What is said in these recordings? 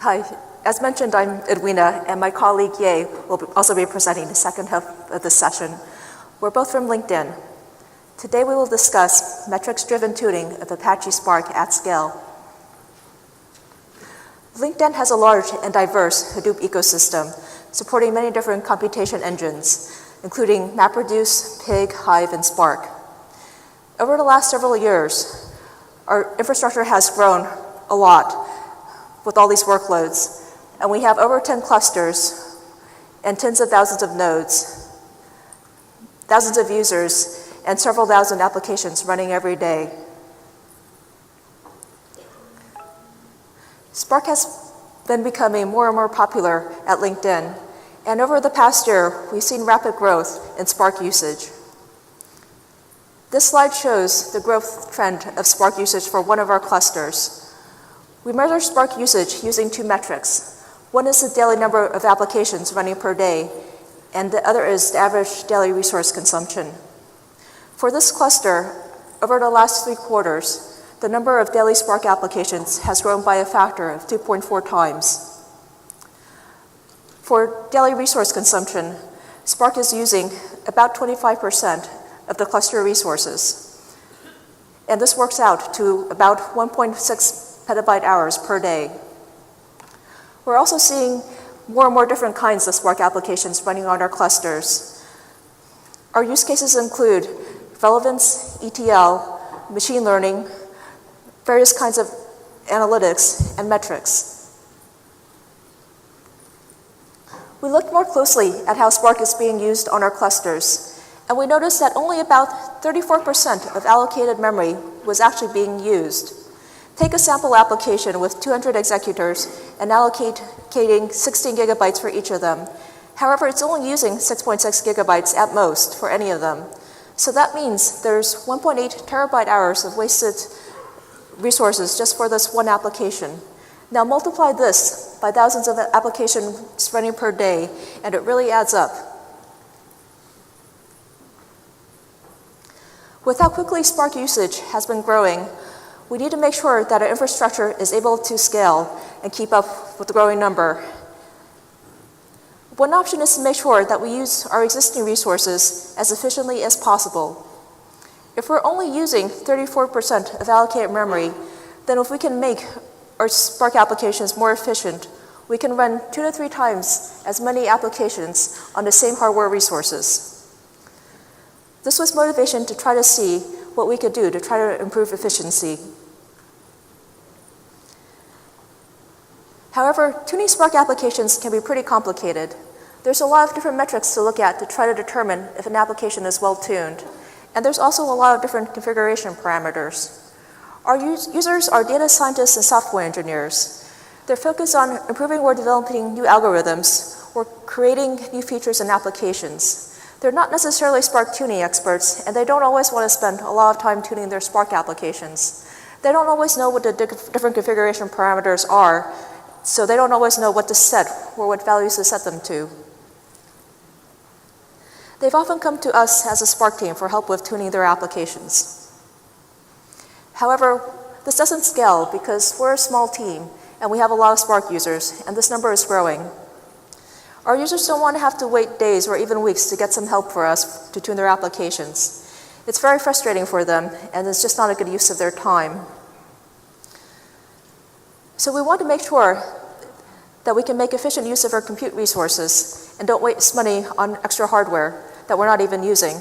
Hi, as mentioned, I'm Edwina, and my colleague Ye will also be presenting the second half of this session. We're both from LinkedIn. Today we will discuss metrics-driven tuning of Apache Spark at scale. LinkedIn has a large and diverse Hadoop ecosystem, supporting many different computation engines, including MapReduce, Pig, Hive, and Spark. Over the last several years, our infrastructure has grown a lot with all these workloads, and we have over 10 clusters and tens of thousands of nodes, thousands of users, and several thousand applications running every day. Spark has been becoming more and more popular at LinkedIn, and over the past year, we've seen rapid growth in Spark usage. This slide shows the growth trend of Spark usage for one of our clusters. We measure Spark usage using two metrics. One is the daily number of applications running per day, and the other is the average daily resource consumption. For this cluster, over the last 3 quarters, the number of daily Spark applications has grown by a factor of 2.4 times. For daily resource consumption, Spark is using about 25% of the cluster resources, and this works out to about 1.6 petabyte hours per day. We're also seeing more and more different kinds of Spark applications running on our clusters. Our use cases include relevance, ETL, machine learning, various kinds of analytics, and metrics. We looked more closely at how Spark is being used on our clusters, and we noticed that only about 34% of allocated memory was actually being used. Take a sample application with 200 executors and allocating 16 gigabytes for each of them. However, it's only using 6.6 gigabytes at most for any of them. So that means there's 1.8 terabyte hours of wasted resources just for this one application. Now multiply this by thousands of applications running per day, and it really adds up. With how quickly Spark usage has been growing, we need to make sure that our infrastructure is able to scale and keep up with the growing number. One option is to make sure that we use our existing resources as efficiently as possible. If we're only using 34% of allocated memory, then if we can make our Spark applications more efficient, we can run 2 to 3 times as many applications on the same hardware resources. This was motivation to try to see what we could do to try to improve efficiency. However, tuning Spark applications can be pretty complicated. There's a lot of different metrics to look at to try to determine if an application is well tuned. And there's also a lot of different configuration parameters. Our users are data scientists and software engineers. They're focused on improving or developing new algorithms or creating new features and applications. They're not necessarily Spark tuning experts, and they don't always want to spend a lot of time tuning their Spark applications. They don't always know what the different configuration parameters are, so they don't always know what to set or what values to set them to. They've often come to us as a Spark team for help with tuning their applications. However, this doesn't scale because we're a small team and we have a lot of Spark users, and this number is growing. Our users don't want to have to wait days or even weeks to get some help for us to tune their applications. It's very frustrating for them, and it's just not a good use of their time. So we want to make sure that we can make efficient use of our compute resources and don't waste money on extra hardware that we're not even using.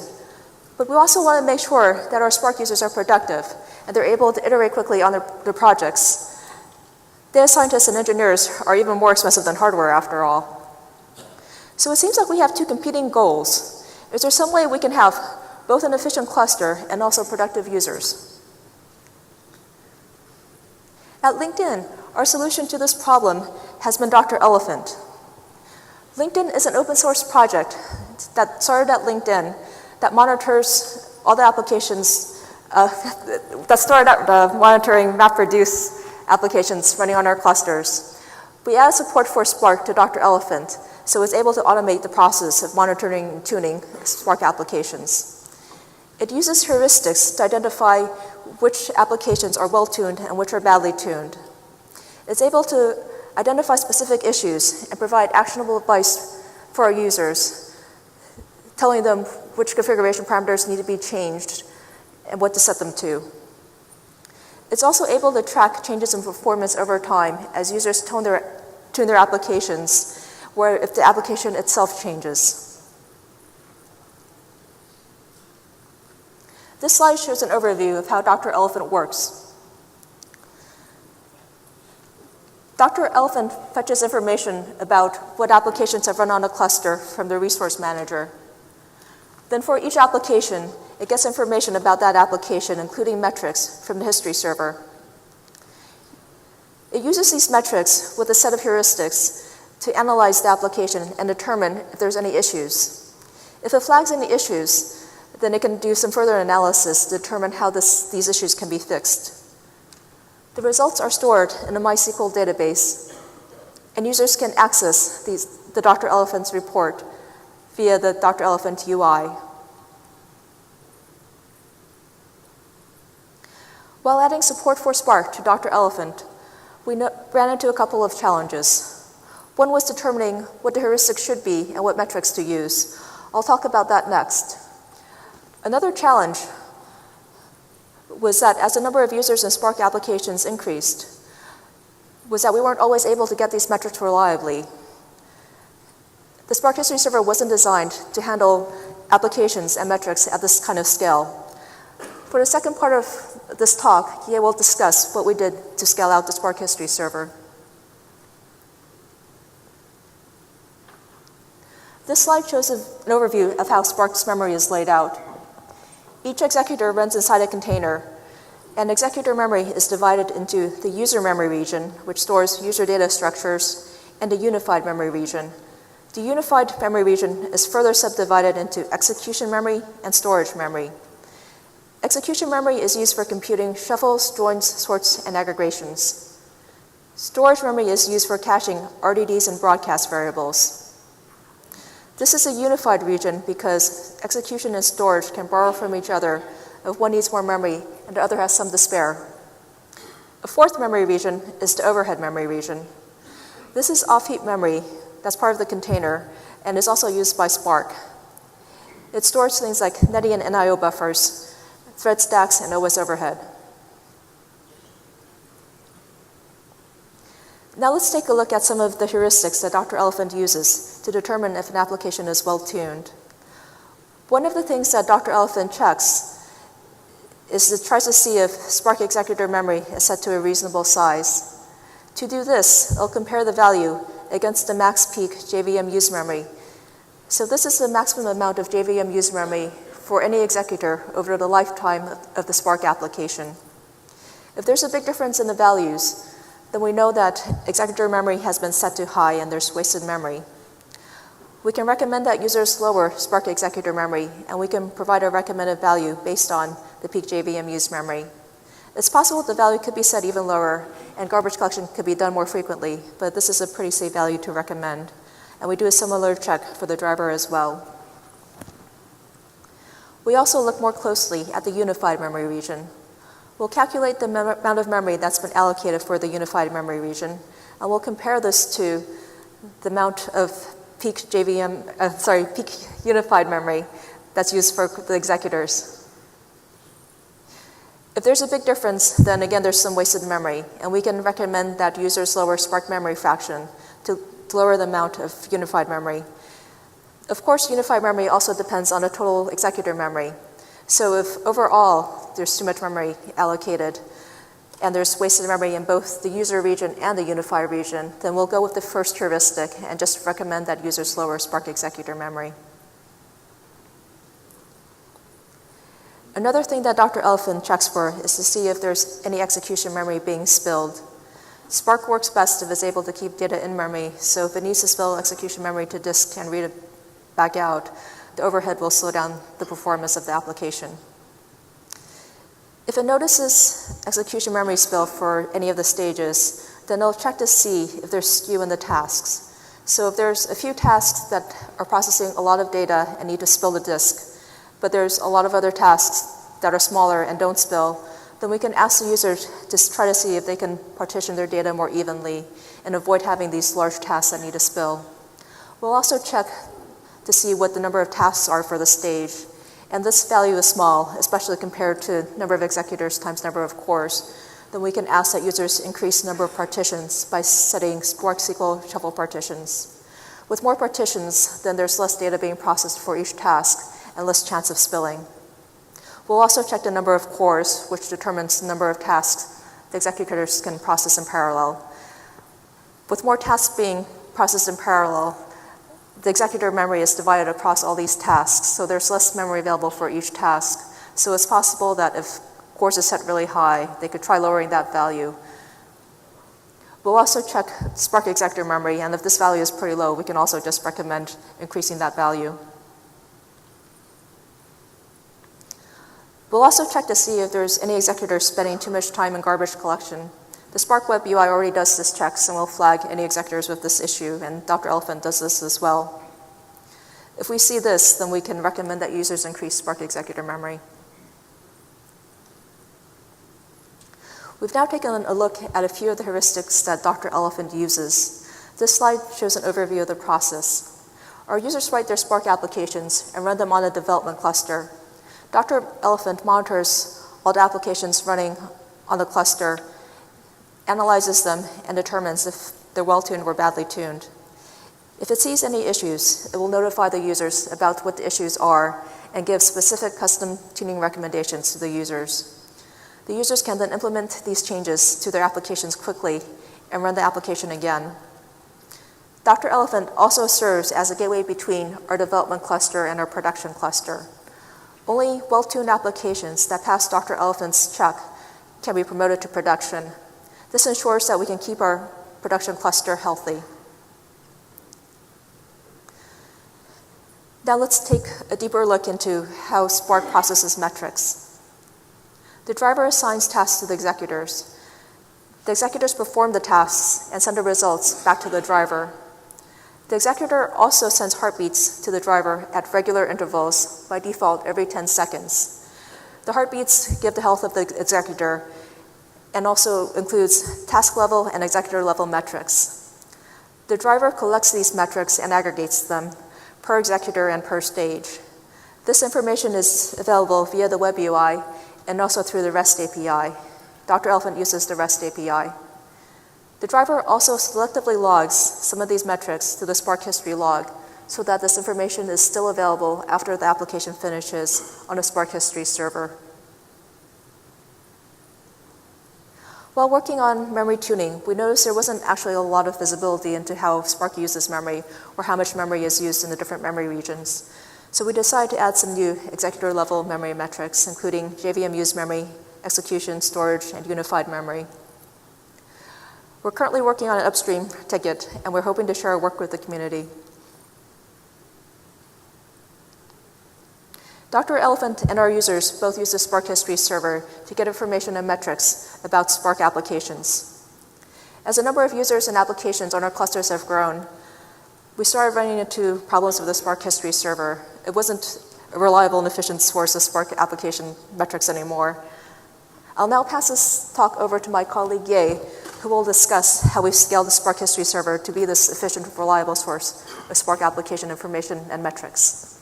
But we also want to make sure that our Spark users are productive and they're able to iterate quickly on their projects. Data scientists and engineers are even more expensive than hardware after all. So it seems like we have two competing goals. Is there some way we can have both an efficient cluster and also productive users? At LinkedIn, our solution to this problem has been DrElephant. LinkedIn is an open source project that started at LinkedIn that monitors all the applications, that started out monitoring MapReduce applications running on our clusters. We added support for Spark to DrElephant, so it's able to automate the process of monitoring and tuning Spark applications. It uses heuristics to identify which applications are well-tuned and which are badly tuned. It's able to identify specific issues, and provide actionable advice for our users, telling them which configuration parameters need to be changed and what to set them to. It's also able to track changes in performance over time as users tune their applications, where if the application itself changes. This slide shows an overview of how DrElephant works. DrElephant fetches information about what applications have run on a cluster from the resource manager. Then for each application, it gets information about that application, including metrics from the history server. It uses these metrics with a set of heuristics to analyze the application and determine if there's any issues. If it flags any issues, then it can do some further analysis to determine how these issues can be fixed. The results are stored in a MySQL database, and users can access the DrElephant's report via the DrElephant UI. While adding support for Spark to DrElephant, we ran into a couple of challenges. One was determining what the heuristics should be and what metrics to use. I'll talk about that next. Another challenge was that as the number of users in Spark applications increased, was that we weren't always able to get these metrics reliably. The Spark history server wasn't designed to handle applications and metrics at this kind of scale. For the second part of this talk, Ye will discuss what we did to scale out the Spark history server. This slide shows an overview of how Spark's memory is laid out. Each executor runs inside a container, and executor memory is divided into the user memory region, which stores user data structures, and a unified memory region. The unified memory region is further subdivided into execution memory and storage memory. Execution memory is used for computing shuffles, joins, sorts, and aggregations. Storage memory is used for caching RDDs and broadcast variables. This is a unified region because execution and storage can borrow from each other if one needs more memory and the other has some to spare. A fourth memory region is the overhead memory region. This is off-heap memory that's part of the container and is also used by Spark. It stores things like Netty and NIO buffers, thread stacks, and OS overhead. Now let's take a look at some of the heuristics that DrElephant uses to determine if an application is well-tuned. One of the things that DrElephant checks is it tries to see if Spark executor memory is set to a reasonable size. To do this, it'll compare the value against the max peak JVM use memory. So this is the maximum amount of JVM use memory for any executor over the lifetime of the Spark application. If there's a big difference in the values, then we know that executor memory has been set to high and there's wasted memory. We can recommend that users lower Spark executor memory, and we can provide a recommended value based on the peak JVM use memory. It's possible the value could be set even lower, and garbage collection could be done more frequently, but this is a pretty safe value to recommend. And we do a similar check for the driver as well. We also look more closely at the unified memory region. We'll calculate the amount of memory that's been allocated for the unified memory region, and we'll compare this to the amount of peak unified memory that's used for the executors. If there's a big difference, then again, there's some wasted memory, and we can recommend that users lower Spark memory fraction to lower the amount of unified memory. Of course, unified memory also depends on the total executor memory. So if overall there's too much memory allocated and there's wasted memory in both the user region and the unified region, then we'll go with the first heuristic and just recommend that users lower Spark executor memory. Another thing that DrElephant checks for is to see if there's any execution memory being spilled. Spark works best if it's able to keep data in memory, so if it needs to spill execution memory to disk and read it back out, the overhead will slow down the performance of the application. If it notices execution memory spill for any of the stages, then it'll check to see if there's skew in the tasks. So if there's a few tasks that are processing a lot of data and need to spill the disk, but there's a lot of other tasks that are smaller and don't spill, then we can ask the user to try to see if they can partition their data more evenly and avoid having these large tasks that need to spill. We'll also check to see what the number of tasks are for the stage. And this value is small, especially compared to number of executors times number of cores. Then we can ask that users increase the number of partitions by setting Spark SQL shuffle partitions. With more partitions, then there's less data being processed for each task and less chance of spilling. We'll also check the number of cores, which determines the number of tasks the executors can process in parallel. With more tasks being processed in parallel, the executor memory is divided across all these tasks, so there's less memory available for each task. So it's possible that if cores is set really high, they could try lowering that value. We'll also check Spark executor memory, and if this value is pretty low, we can also just recommend increasing that value. We'll also check to see if there's any executors spending too much time in garbage collection. The Spark Web UI already does this checks and will flag any executors with this issue, and DrElephant does this as well. If we see this, then we can recommend that users increase Spark executor memory. We've now taken a look at a few of the heuristics that DrElephant uses. This slide shows an overview of the process. Our users write their Spark applications and run them on a development cluster. DrElephant monitors all the applications running on the cluster, analyzes them, and determines if they're well-tuned or badly tuned. If it sees any issues, it will notify the users about what the issues are and give specific custom tuning recommendations to the users. The users can then implement these changes to their applications quickly and run the application again. DrElephant also serves as a gateway between our development cluster and our production cluster. Only well-tuned applications that pass DrElephant's check can be promoted to production. This ensures that we can keep our production cluster healthy. Now let's take a deeper look into how Spark processes metrics. The driver assigns tasks to the executors. The executors perform the tasks and send the results back to the driver. The executor also sends heartbeats to the driver at regular intervals, by default every 10 seconds. The heartbeats give the health of the executor and also includes task level and executor level metrics. The driver collects these metrics and aggregates them per executor and per stage. This information is available via the web UI and also through the REST API. DrElephant uses the REST API. The driver also selectively logs some of these metrics to the Spark history log so that this information is still available after the application finishes on a Spark history server. While working on memory tuning, we noticed there wasn't actually a lot of visibility into how Spark uses memory or how much memory is used in the different memory regions. So we decided to add some new executor level memory metrics, including JVM used memory, execution, storage, and unified memory. We're currently working on an upstream ticket, and we're hoping to share our work with the community. DrElephant and our users both use the Spark history server to get information and metrics about Spark applications. As the number of users and applications on our clusters have grown, we started running into problems with the Spark history server. It wasn't a reliable and efficient source of Spark application metrics anymore. I'll now pass this talk over to my colleague Ye, who will discuss how we've scaled the Spark history server to be this efficient, reliable source of Spark application information and metrics.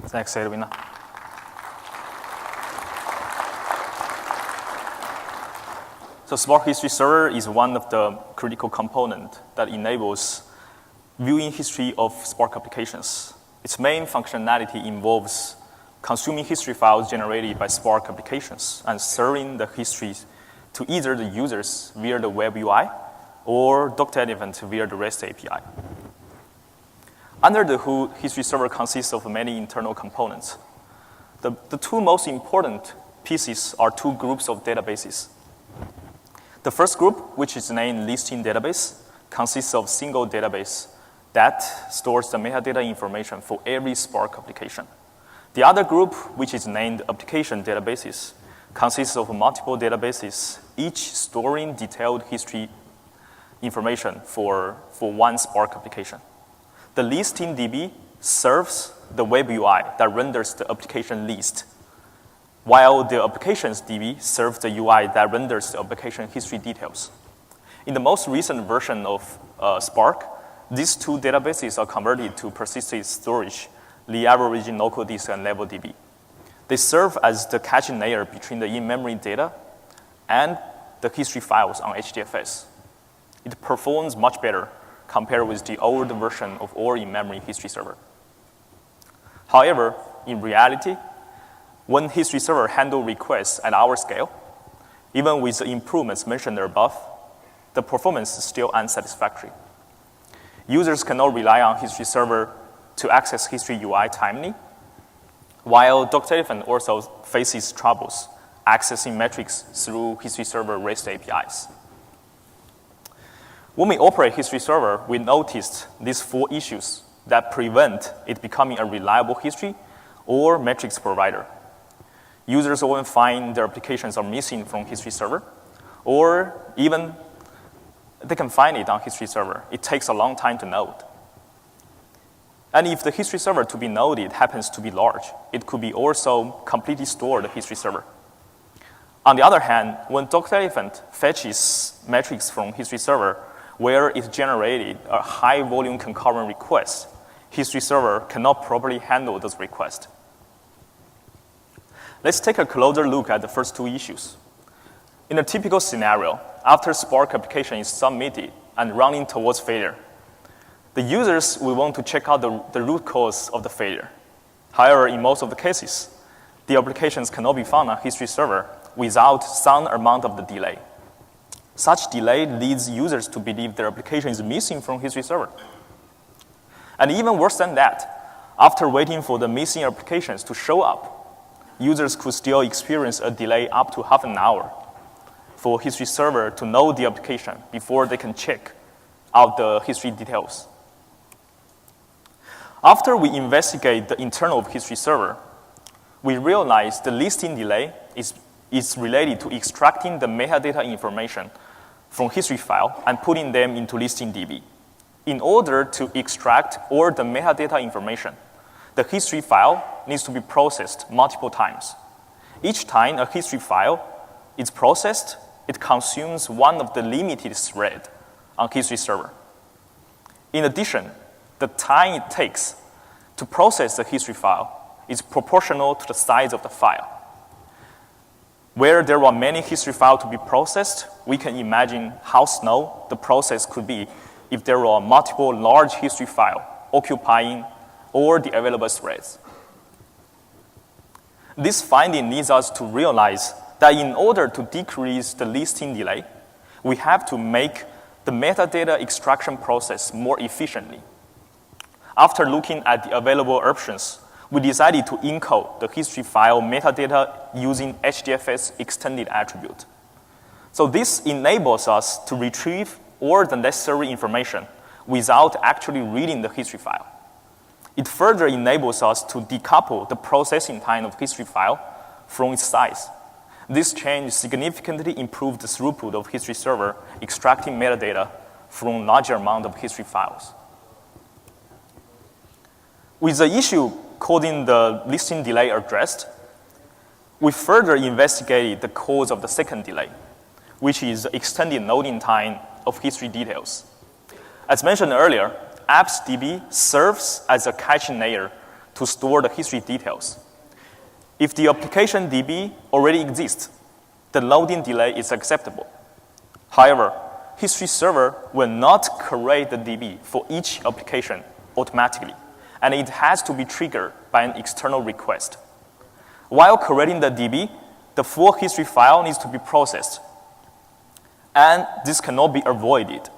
Thanks, Edwina. So Spark History Server is one of the critical components that enables viewing history of Spark applications. Its main functionality involves consuming history files generated by Spark applications and serving the histories to either the users via the web UI or DrElephant via the REST API. Under the hood, history server consists of many internal components. The two most important pieces are two groups of databases. The first group, which is named listing database, consists of a single database that stores the metadata information for every Spark application. The other group, which is named application databases, consists of multiple databases, each storing detailed history information for one Spark application. The listing DB serves the web UI that renders the application list. while the applications DB serves the UI that renders the application history details. In the most recent version of Spark, these two databases are converted to persistent storage, the averaging local disk and level DB. They serve as the caching layer between the in-memory data and the history files on HDFS. It performs much better compared with the old version of our in-memory history server. However, in reality, when history server handles requests at our scale, even with the improvements mentioned above, the performance is still unsatisfactory. Users cannot rely on history server to access history UI timely, while DrElephant also faces troubles accessing metrics through history server REST APIs. When we operate history server, we noticed these 4 issues that prevent it becoming a reliable history or metrics provider. Users often find their applications are missing from history server, or even they can find it on history server. It takes a long time to node. And if the history server to be noded happens to be large, it could be also completely stored history server. On the other hand, when DrElephant fetches metrics from history server where it generated a high volume concurrent request, history server cannot properly handle those requests. Let's take a closer look at the first 2 issues. In a typical scenario, after Spark application is submitted and running towards failure, the users will want to check out the root cause of the failure. However, in most of the cases, the applications cannot be found on history server without some amount of the delay. Such delay leads users to believe their application is missing from history server. And even worse than that, after waiting for the missing applications to show up, users could still experience a delay up to half an hour for history server to know the application before they can check out the history details. After we investigate the internal of history server, we realize the listing delay is related to extracting the metadata information from history file and putting them into listing DB. In order to extract all the metadata information, the history file needs to be processed multiple times. Each time a history file is processed, it consumes one of the limited threads on history server. In addition, the time it takes to process the history file is proportional to the size of the file. Where there are many history files to be processed, we can imagine how slow the process could be if there are multiple large history files occupying all the available threads. This finding leads us to realize that in order to decrease the listing delay, we have to make the metadata extraction process more efficiently. After looking at the available options, we decided to encode the history file metadata using HDFS extended attribute. So this enables us to retrieve all the necessary information without actually reading the history file. It further enables us to decouple the processing time of history file from its size. This change significantly improved the throughput of history server extracting metadata from larger amount of history files. With the issue causing the listing delay addressed, we further investigated the cause of the second delay, which is extended loading time of history details. As mentioned earlier, AppsDB serves as a caching layer to store the history details. If the application DB already exists, the loading delay is acceptable. However, history server will not create the DB for each application automatically, and it has to be triggered by an external request. While creating the DB, the full history file needs to be processed, and this cannot be avoided.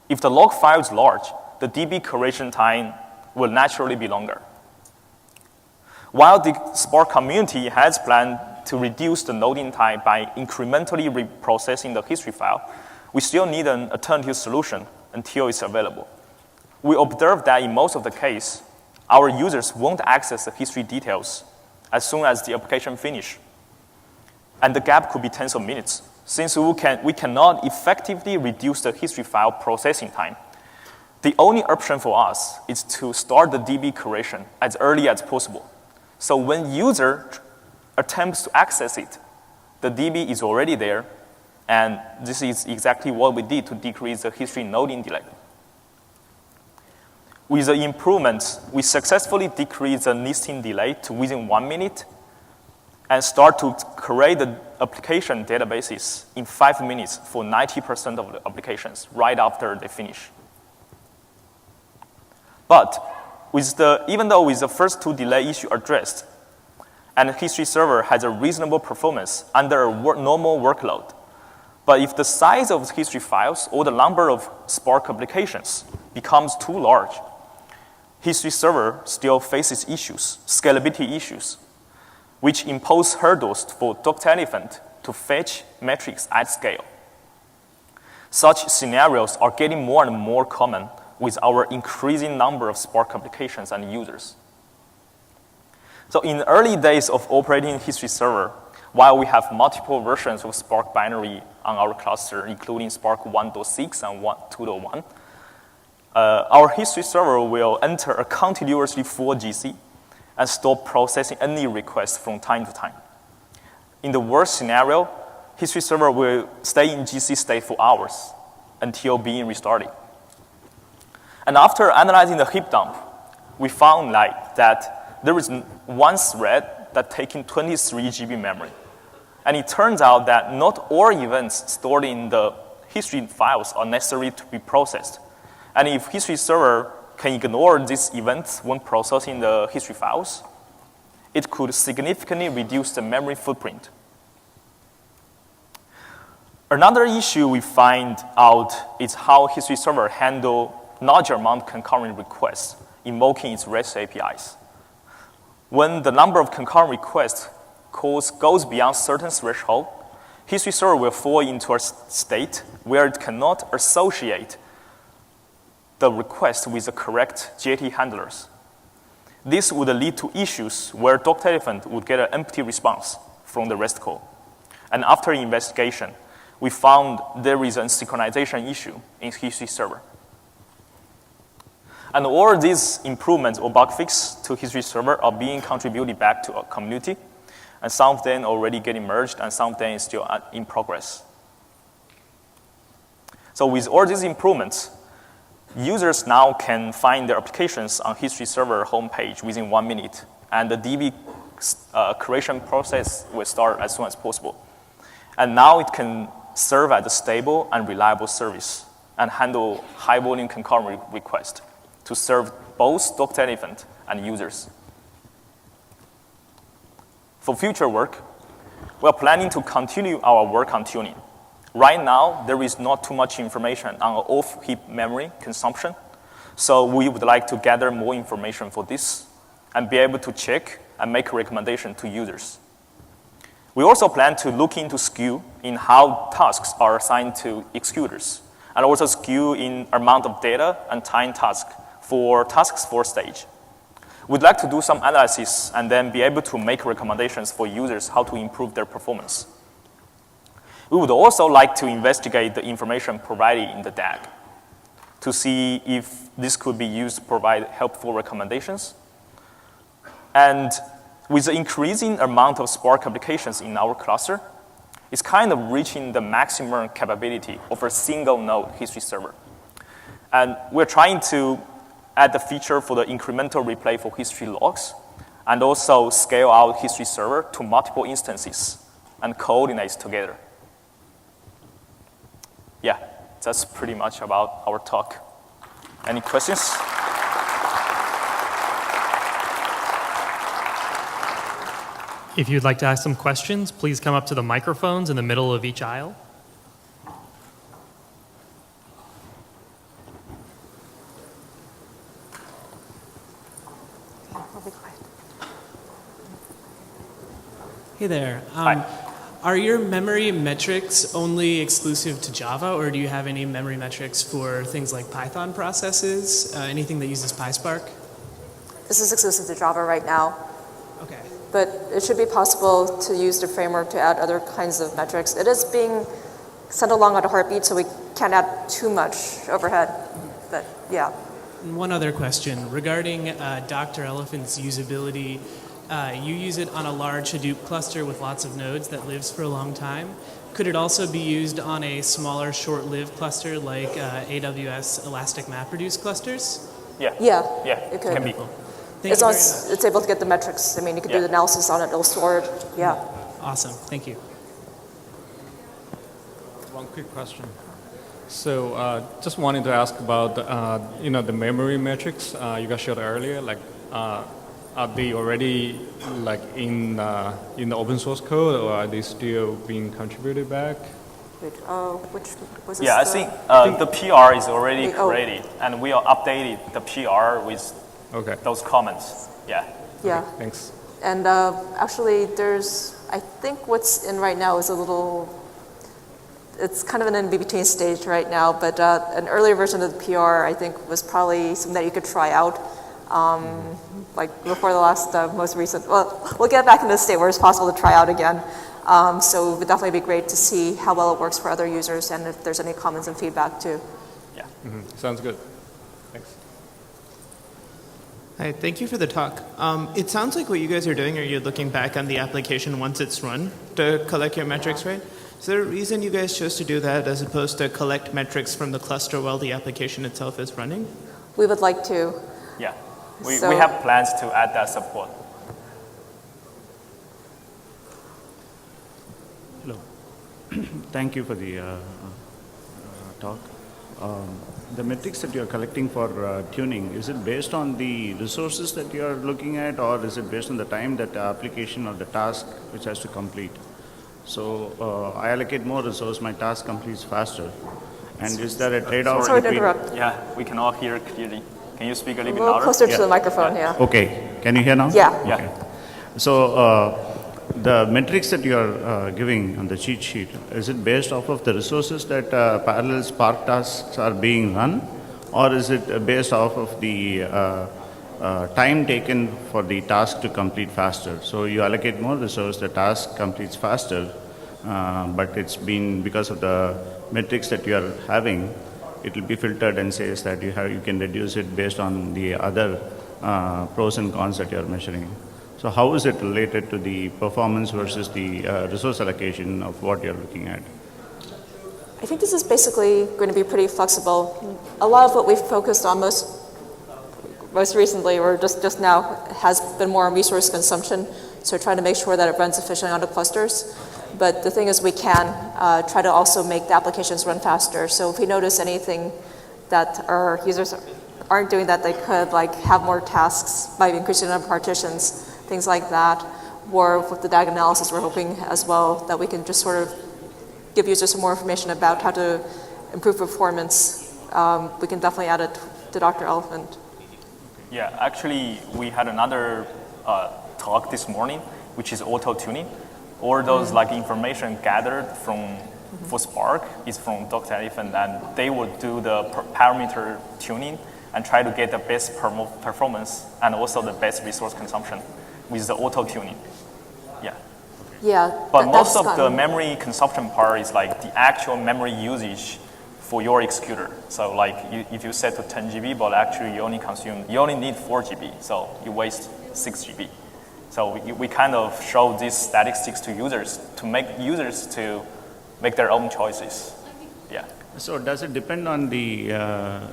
If the log file is large, the DB creation time will naturally be longer. While the Spark community has planned to reduce the loading time by incrementally reprocessing the history file, we still need an alternative solution until it's available. We observed that in most of the case, our users won't access the history details as soon as the application finishes. And the gap could be tens of minutes. Since we cannot effectively reduce the history file processing time, the only option for us is to start the DB creation as early as possible. So when user attempts to access it, the DB is already there, and this is exactly what we did to decrease the history loading delay. With the improvements, we successfully decreased the listing delay to within 1 minute and start to create the application databases in 5 minutes for 90% of the applications right after they finish. But even though with the first 2 delay issue addressed, and the history server has a reasonable performance under a normal workload, but if the size of the history files or the number of Spark applications becomes too large, history server still faces issues, scalability issues, which impose hurdles for DrElephant to fetch metrics at scale. Such scenarios are getting more and more common with our increasing number of Spark applications and users. So in the early days of operating history server, while we have multiple versions of Spark binary on our cluster, including Spark 1.6 and 2.1, our history server will enter a continuously full GC and stop processing any requests from time to time. In the worst scenario, history server will stay in GC state for hours until being restarted. And after analyzing the heap dump, we found that there is one thread that taking 23 GB memory. And it turns out that not all events stored in the history files are necessary to be processed. And if history server can ignore these events when processing the history files, it could significantly reduce the memory footprint. Another issue we find out is how history server handle larger amount concurrent requests invoking its REST APIs. When the number of concurrent requests goes beyond certain threshold, history server will fall into a state where it cannot associate the request with the correct JT handlers. This would lead to issues where DrElephant would get an empty response from the REST call. And after investigation, we found there is a synchronization issue in history server. And all these improvements or bug fixes to history server are being contributed back to our community, and some of them already getting merged, and some of them is still in progress. So with all these improvements, users now can find their applications on history server homepage within 1 minute, and the DB creation process will start as soon as possible. And now it can serve as a stable and reliable service and handle high-volume concurrent requests to serve both DrElephant and users. For future work, we are planning to continue our work on tuning. Right now, there is not too much information on off-heap memory consumption, so we would like to gather more information for this and be able to check and make a recommendation to users. We also plan to look into skew in how tasks are assigned to executors, and also skew in amount of data and time tasks for stage. We'd like to do some analysis and then be able to make recommendations for users how to improve their performance. We would also like to investigate the information provided in the DAG to see if this could be used to provide helpful recommendations. And with the increasing amount of Spark applications in our cluster, it's kind of reaching the maximum capability of a single node history server. And we're trying to add the feature for the incremental replay for history logs, and also scale out history server to multiple instances and coordinate together. Yeah, that's pretty much about our talk. Any questions? If you'd like to ask some questions, please come up to the microphones in the middle of each aisle. Hey there. Hi. Are your memory metrics only exclusive to Java, or do you have any memory metrics for things like Python processes, anything that uses PySpark? This is exclusive to Java right now, Okay. but it should be possible to use the framework to add other kinds of metrics. It is being sent along at a heartbeat, so we can't add too much overhead, but yeah. And one other question regarding DrElephant's usability. you use it on a large Hadoop cluster with lots of nodes that lives for a long time. Could it also be used on a smaller, short-lived cluster like AWS Elastic MapReduce clusters? Yeah. Yeah, Yeah, it could. can be. Thank As you long very as much. it's able to get the metrics. I mean, you can do Yeah. the analysis on it, it'll store it. Yeah. Awesome. Thank you. One quick question. So just wanted to ask about the memory metrics you guys showed earlier. Like, are they already like in the open source code, or are they still being contributed back? Wait, which was this? Yeah, I think the PR is already Oh. created, and we are updated the PR with Okay. those comments. Yeah. Yeah. Thanks. And actually, I think what's in right now is it's kind of an in-between stage right now, but an earlier version of the PR, I think, was probably something that you could try out, like before the last most recent. Well, we'll get back into the state where it's possible to try out again. So it would definitely be great to see how well it works for other users and if there's any comments and feedback too. Yeah. Sounds good. Thanks. Hi, thank you for the talk. It sounds like what you guys are doing, you're looking back on the application once it's run to collect your metrics, right? Is there a reason you guys chose to do that as opposed to collect metrics from the cluster while the application itself is running? We would like to. Yeah. We So- have plans to add that support. Hello. Thank you for the talk. The metrics that you're collecting for tuning, is it based on the resources that you're looking at, or is it based on the time that the application or the task which has to complete? So I allocate more resource, my task completes faster. And is there a trade-off Sorry to between... interrupt. Yeah, we can all hear clearly. Can you speak a A little bit little louder? closer to Yeah. the microphone, yeah. Okay, can you hear now? Yeah. Yeah. Okay. So the metrics that you are giving on the cheat sheet, is it based off of the resources that parallel Spark tasks are being run, or is it based off of the time taken for the task to complete faster? So you allocate more resource, the task completes faster, but it's been because of the metrics that you are having, it will be filtered and says that you can reduce it based on the other pros and cons that you are measuring. So how is it related to the performance versus the resource allocation of what you're looking at? I think this is basically going to be pretty flexible. A lot of what we've focused on most recently, or just now, has been more on resource consumption, so trying to make sure that it runs efficiently onto clusters. But the thing is, we can try to also make the applications run faster. So if we notice anything that our users aren't doing that they could, like have more tasks by increasing the number of partitions, things like that. Or with the data analysis, we're hoping as well that we can just sort of give users some more information about how to improve performance. We can definitely add it to DrElephant. Yeah, actually, we had another talk this morning, which is auto-tuning. All those like information gathered for Spark is from DrElephant, and they would do the parameter tuning and try to get the best performance and also the best resource consumption with the auto-tuning. Yeah. Yeah. But most that's of the gotten- memory consumption part is like the actual memory usage for your executor. So like if you set to 10 GB, but actually you only need 4 GB, so you waste 6 GB. So we kind of show these statistics to users to make users to make their own choices. Yeah. So does it depend on the,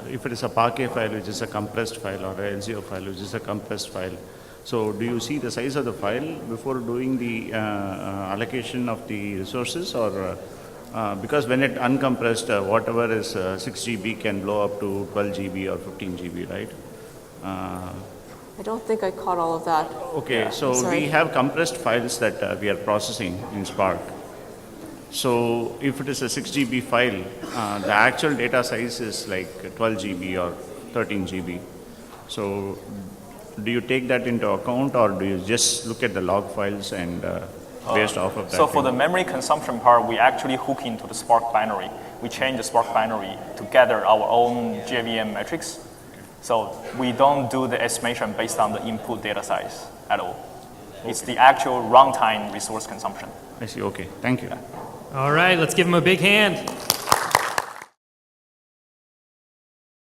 if it is a Parquet file, which is a compressed file, or a LCO file, which is a compressed file? So do you see the size of the file before doing the allocation of the resources, or because when it uncompressed, whatever is 6 GB can blow up to 12 GB or 15 GB, right? I don't think I caught all of that. Okay, so Sorry. we have compressed files that we are processing in Spark. So if it is a 6 GB file, the actual data size is like 12 GB or 13 GB. So do you take that into account, or do you just look at the log files and based off of that? So for the memory consumption part, we actually hook into the Spark binary. We change the Spark binary to gather our own JVM metrics. So we don't do the estimation based on the input data size at all. Okay. It's the actual runtime resource consumption. I see, okay, thank you. All right, let's give him a big hand.